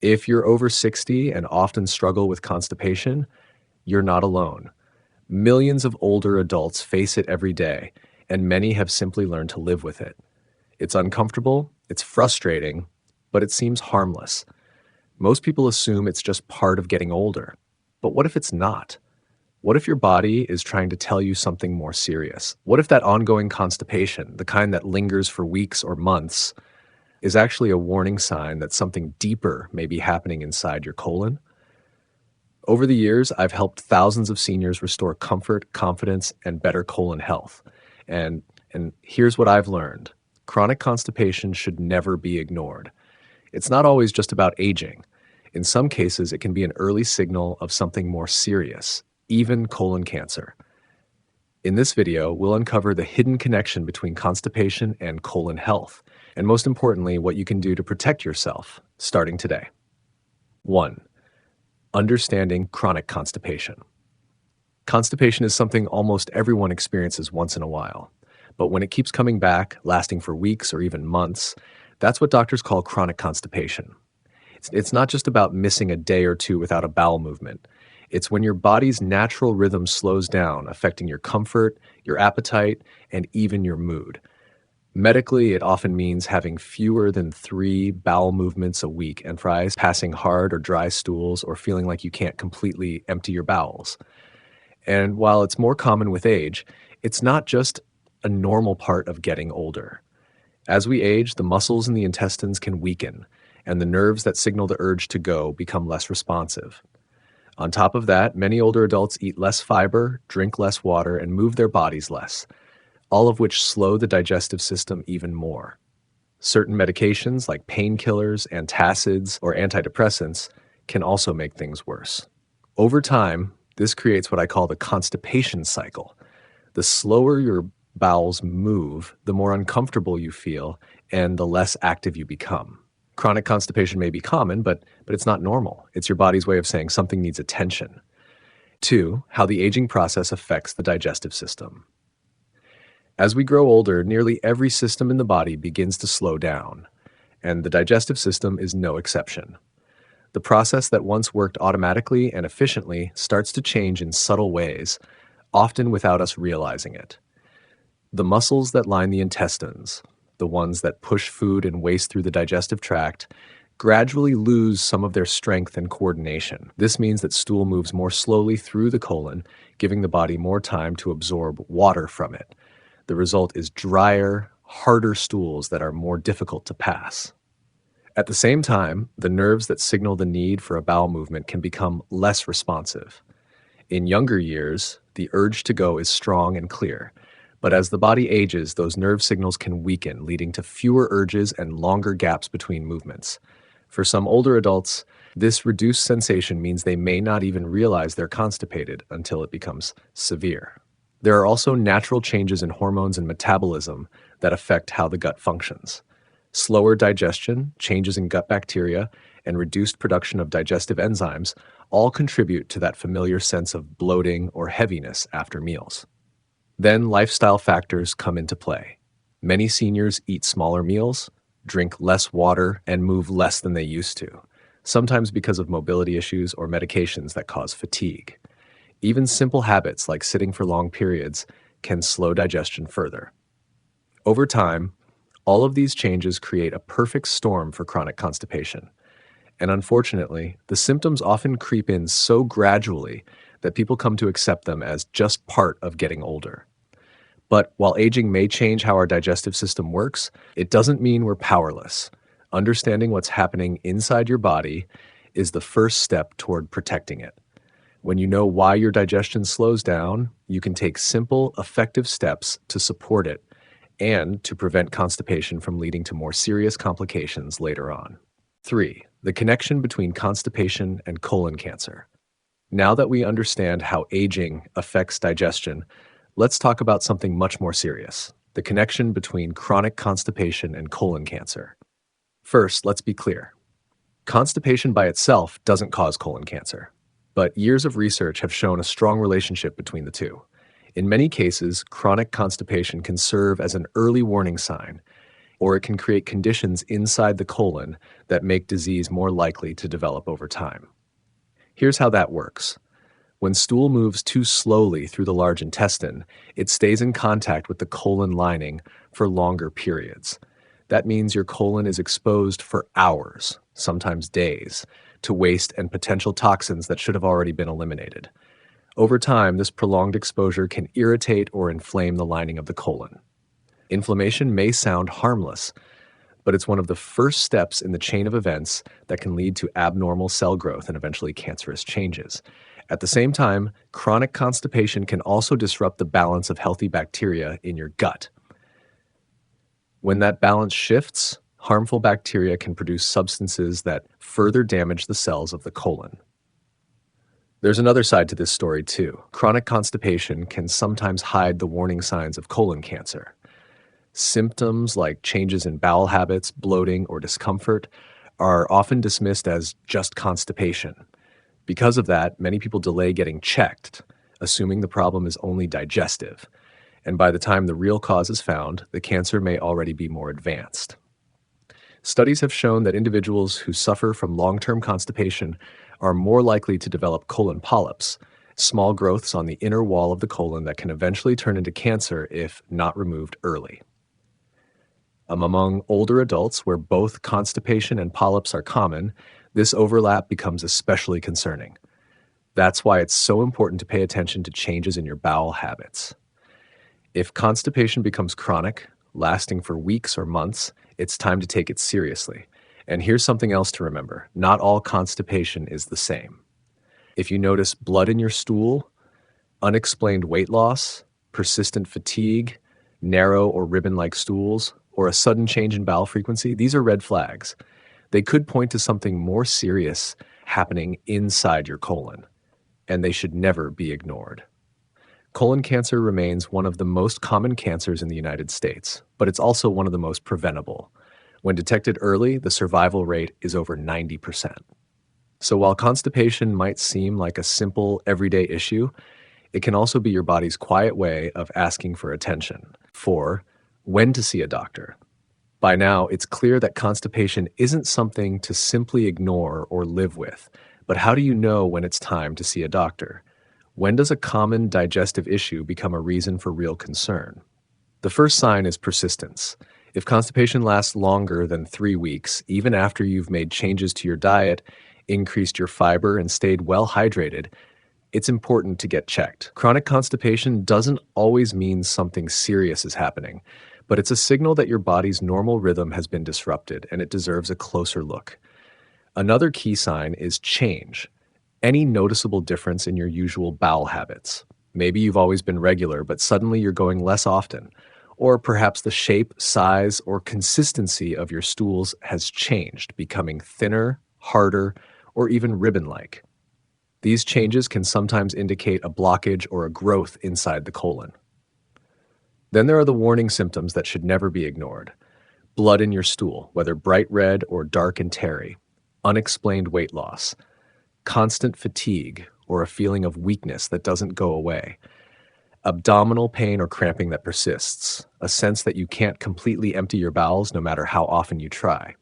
If you're over 60 and often struggle with constipation, you're not alone. Millions of older adults face it every day, and many have simply learned to live with it. It's uncomfortable, it's frustrating, but it seems harmless. Most people assume it's just part of getting older. But what if it's not? What if your body is trying to tell you something more serious? What if that ongoing constipation, the kind that lingers for weeks or months, is actually a warning sign that something deeper may be happening inside your colon? Over the years, I've helped thousands of seniors restore comfort, confidence, and better colon health. And, and here's what I've learned. Chronic constipation should never be ignored. It's not always just about aging. In some cases, it can be an early signal of something more serious, even colon cancer. In this video, we'll uncover the hidden connection between constipation and colon health, and most importantly, what you can do to protect yourself, starting today. 1. Understanding chronic constipation. Constipation is something almost everyone experiences once in a while, but when it keeps coming back, lasting for weeks or even months, that's what doctors call chronic constipation. It's not just about missing a day or two without a bowel movement. It's when your body's natural rhythm slows down, affecting your comfort, your appetite, and even your mood. Medically, it often means having fewer than 3 bowel movements a week and fries, passing hard or dry stools, or feeling like you can't completely empty your bowels. And while it's more common with age, it's not just a normal part of getting older. As we age, the muscles in the intestines can weaken, and the nerves that signal the urge to go become less responsive. On top of that, many older adults eat less fiber, drink less water, and move their bodies less, all of which slow the digestive system even more. Certain medications like painkillers, antacids, or antidepressants can also make things worse. Over time, this creates what I call the constipation cycle. The slower your bowels move, the more uncomfortable you feel, and the less active you become. Chronic constipation may be common, but it's not normal. It's your body's way of saying something needs attention. 2, how the aging process affects the digestive system. As we grow older, nearly every system in the body begins to slow down, and the digestive system is no exception. The process that once worked automatically and efficiently starts to change in subtle ways, often without us realizing it. The muscles that line the intestines, the ones that push food and waste through the digestive tract, gradually lose some of their strength and coordination. This means that stool moves more slowly through the colon, giving the body more time to absorb water from it. The result is drier, harder stools that are more difficult to pass. At the same time, the nerves that signal the need for a bowel movement can become less responsive. In younger years, the urge to go is strong and clear, but as the body ages, those nerve signals can weaken, leading to fewer urges and longer gaps between movements. For some older adults, this reduced sensation means they may not even realize they're constipated until it becomes severe. There are also natural changes in hormones and metabolism that affect how the gut functions. Slower digestion, changes in gut bacteria, and reduced production of digestive enzymes all contribute to that familiar sense of bloating or heaviness after meals. Then lifestyle factors come into play. Many seniors eat smaller meals, drink less water, and move less than they used to, sometimes because of mobility issues or medications that cause fatigue. Even simple habits like sitting for long periods can slow digestion further. Over time, all of these changes create a perfect storm for chronic constipation. And unfortunately, the symptoms often creep in so gradually that people come to accept them as just part of getting older. But while aging may change how our digestive system works, it doesn't mean we're powerless. Understanding what's happening inside your body is the first step toward protecting it. When you know why your digestion slows down, you can take simple, effective steps to support it and to prevent constipation from leading to more serious complications later on. 3. The connection between constipation and colon cancer. Now that we understand how aging affects digestion, let's talk about something much more serious: the connection between chronic constipation and colon cancer. First, let's be clear. Constipation by itself doesn't cause colon cancer, but years of research have shown a strong relationship between the two. In many cases, chronic constipation can serve as an early warning sign, or it can create conditions inside the colon that make disease more likely to develop over time. Here's how that works. When stool moves too slowly through the large intestine, it stays in contact with the colon lining for longer periods. That means your colon is exposed for hours, sometimes days, to waste and potential toxins that should have already been eliminated. Over time, this prolonged exposure can irritate or inflame the lining of the colon. Inflammation may sound harmless, but it's one of the first steps in the chain of events that can lead to abnormal cell growth and eventually cancerous changes. At the same time, chronic constipation can also disrupt the balance of healthy bacteria in your gut. When that balance shifts, harmful bacteria can produce substances that further damage the cells of the colon. There's another side to this story, too. Chronic constipation can sometimes hide the warning signs of colon cancer. Symptoms like changes in bowel habits, bloating, or discomfort are often dismissed as just constipation. Because of that, many people delay getting checked, assuming the problem is only digestive. And by the time the real cause is found, the cancer may already be more advanced. Studies have shown that individuals who suffer from long-term constipation are more likely to develop colon polyps, small growths on the inner wall of the colon that can eventually turn into cancer if not removed early. Among older adults, where both constipation and polyps are common, this overlap becomes especially concerning. That's why it's so important to pay attention to changes in your bowel habits. If constipation becomes chronic, lasting for weeks or months, it's time to take it seriously. And here's something else to remember. Not all constipation is the same. If you notice blood in your stool, unexplained weight loss, persistent fatigue, narrow or ribbon-like stools, or a sudden change in bowel frequency, these are red flags. They could point to something more serious happening inside your colon, and they should never be ignored. Colon cancer remains one of the most common cancers in the United States, but it's also one of the most preventable. When detected early, the survival rate is over 90%. So while constipation might seem like a simple, everyday issue, it can also be your body's quiet way of asking for attention. 4. When to see a doctor. By now, it's clear that constipation isn't something to simply ignore or live with, but how do you know when it's time to see a doctor? When does a common digestive issue become a reason for real concern? The first sign is persistence. If constipation lasts longer than 3 weeks, even after you've made changes to your diet, increased your fiber, and stayed well hydrated, it's important to get checked. Chronic constipation doesn't always mean something serious is happening, but it's a signal that your body's normal rhythm has been disrupted, and it deserves a closer look. Another key sign is change. Any noticeable difference in your usual bowel habits. Maybe you've always been regular, but suddenly you're going less often. Or perhaps the shape, size, or consistency of your stools has changed, becoming thinner, harder, or even ribbon-like. These changes can sometimes indicate a blockage or a growth inside the colon. Then there are the warning symptoms that should never be ignored. Blood in your stool, whether bright red or dark and tarry. Unexplained weight loss. Constant fatigue or a feeling of weakness that doesn't go away. Abdominal pain or cramping that persists. A sense that you can't completely empty your bowels no matter how often you try.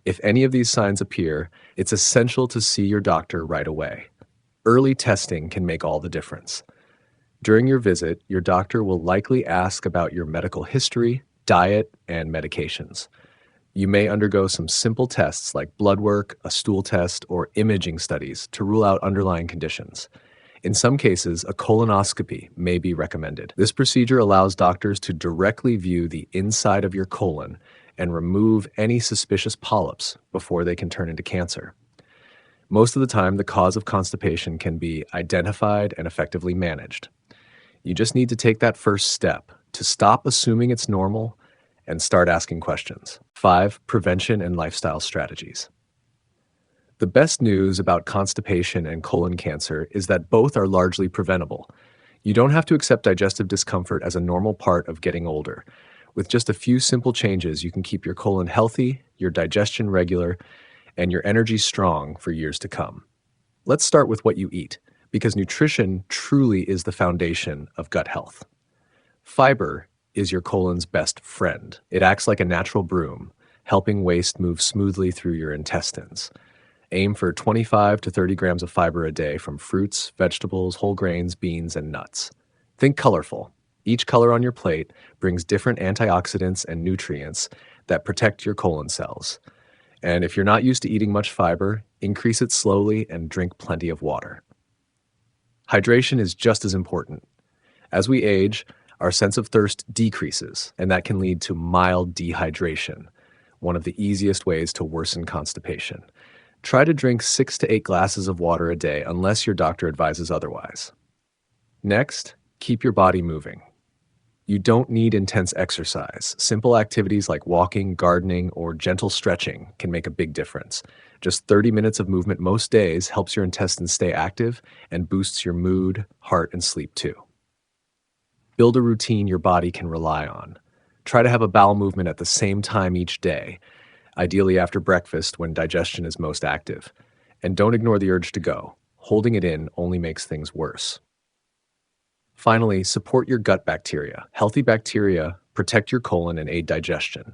If any of these signs appear, it's essential to see your doctor right away. Early testing can make all the difference. During your visit, your doctor will likely ask about your medical history, diet, and medications. You may undergo some simple tests like blood work, a stool test, or imaging studies to rule out underlying conditions. In some cases, a colonoscopy may be recommended. This procedure allows doctors to directly view the inside of your colon and remove any suspicious polyps before they can turn into cancer. Most of the time, the cause of constipation can be identified and effectively managed. You just need to take that first step to stop assuming it's normal and start asking questions. 5. Prevention and lifestyle strategies. The best news about constipation and colon cancer is that both are largely preventable. You don't have to accept digestive discomfort as a normal part of getting older. With just a few simple changes, you can keep your colon healthy, your digestion regular, and your energy strong for years to come. Let's start with what you eat, because nutrition truly is the foundation of gut health. Fiber, is your colon's best friend. It acts like a natural broom, helping waste move smoothly through your intestines. Aim for 25 to 30 grams of fiber a day from fruits, vegetables, whole grains, beans, and nuts. Think colorful. Each color on your plate brings different antioxidants and nutrients that protect your colon cells. And if you're not used to eating much fiber, increase it slowly and drink plenty of water. Hydration is just as important. As we age, our sense of thirst decreases, and that can lead to mild dehydration, one of the easiest ways to worsen constipation. Try to drink 6 to 8 glasses of water a day unless your doctor advises otherwise. Next, keep your body moving. You don't need intense exercise. Simple activities like walking, gardening, or gentle stretching can make a big difference. Just 30 minutes of movement most days helps your intestines stay active and boosts your mood, heart, and sleep too. Build a routine your body can rely on. Try to have a bowel movement at the same time each day, ideally after breakfast when digestion is most active. And don't ignore the urge to go. Holding it in only makes things worse. Finally, support your gut bacteria. Healthy bacteria protect your colon and aid digestion.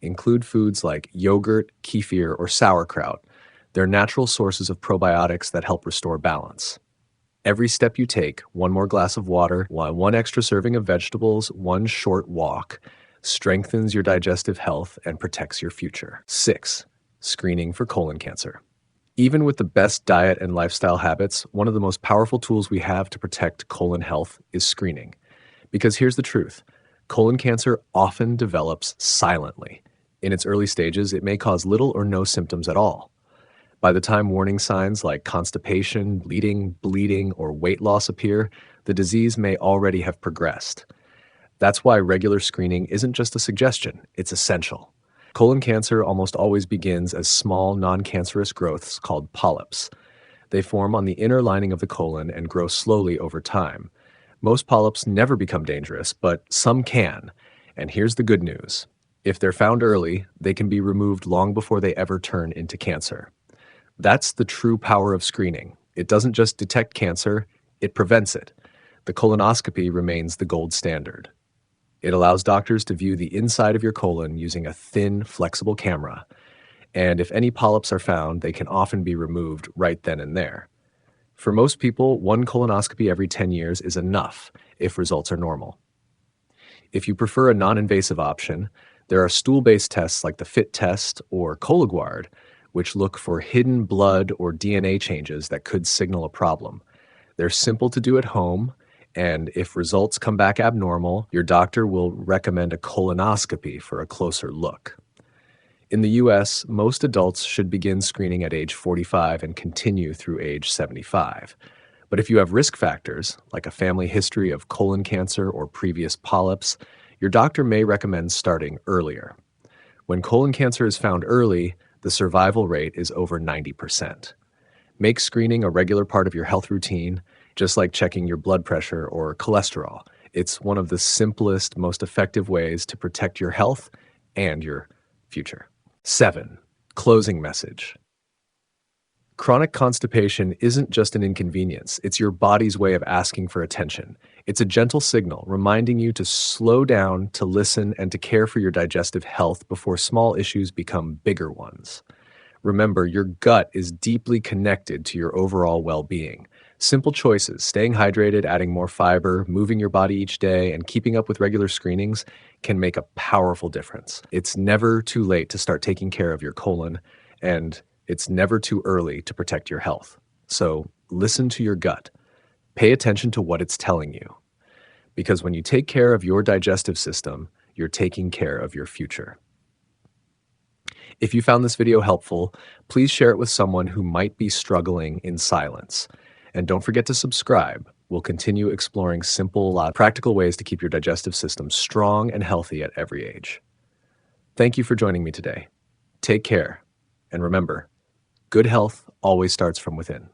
Include foods like yogurt, kefir, or sauerkraut. They're natural sources of probiotics that help restore balance. Every step you take, one more glass of water, one extra serving of vegetables, one short walk, strengthens your digestive health and protects your future. 6. Screening for colon cancer. Even with the best diet and lifestyle habits, one of the most powerful tools we have to protect colon health is screening. Because here's the truth, colon cancer often develops silently. In its early stages, it may cause little or no symptoms at all. By the time warning signs like constipation, bleeding, or weight loss appear, the disease may already have progressed. That's why regular screening isn't just a suggestion, it's essential. Colon cancer almost always begins as small, non-cancerous growths called polyps. They form on the inner lining of the colon and grow slowly over time. Most polyps never become dangerous, but some can. And here's the good news. If they're found early, they can be removed long before they ever turn into cancer. That's the true power of screening. It doesn't just detect cancer, it prevents it. The colonoscopy remains the gold standard. It allows doctors to view the inside of your colon using a thin, flexible camera. And if any polyps are found, they can often be removed right then and there. For most people, one colonoscopy every 10 years is enough if results are normal. If you prefer a non-invasive option, there are stool-based tests like the FIT test or Cologuard, which look for hidden blood or DNA changes that could signal a problem. They're simple to do at home, and if results come back abnormal, your doctor will recommend a colonoscopy for a closer look. In the US, most adults should begin screening at age 45 and continue through age 75. But if you have risk factors, like a family history of colon cancer or previous polyps, your doctor may recommend starting earlier. When colon cancer is found early, the survival rate is over 90%. Make screening a regular part of your health routine, just like checking your blood pressure or cholesterol. It's one of the simplest, most effective ways to protect your health and your future. 7. Closing message. Chronic constipation isn't just an inconvenience, it's your body's way of asking for attention. It's a gentle signal reminding you to slow down, to listen, and to care for your digestive health before small issues become bigger ones. Remember, your gut is deeply connected to your overall well-being. Simple choices, staying hydrated, adding more fiber, moving your body each day, and keeping up with regular screenings can make a powerful difference. It's never too late to start taking care of your colon, and it's never too early to protect your health. So listen to your gut. Pay attention to what it's telling you. Because when you take care of your digestive system, you're taking care of your future. If you found this video helpful, please share it with someone who might be struggling in silence. And don't forget to subscribe. We'll continue exploring simple, practical ways to keep your digestive system strong and healthy at every age. Thank you for joining me today. Take care. And remember, good health always starts from within.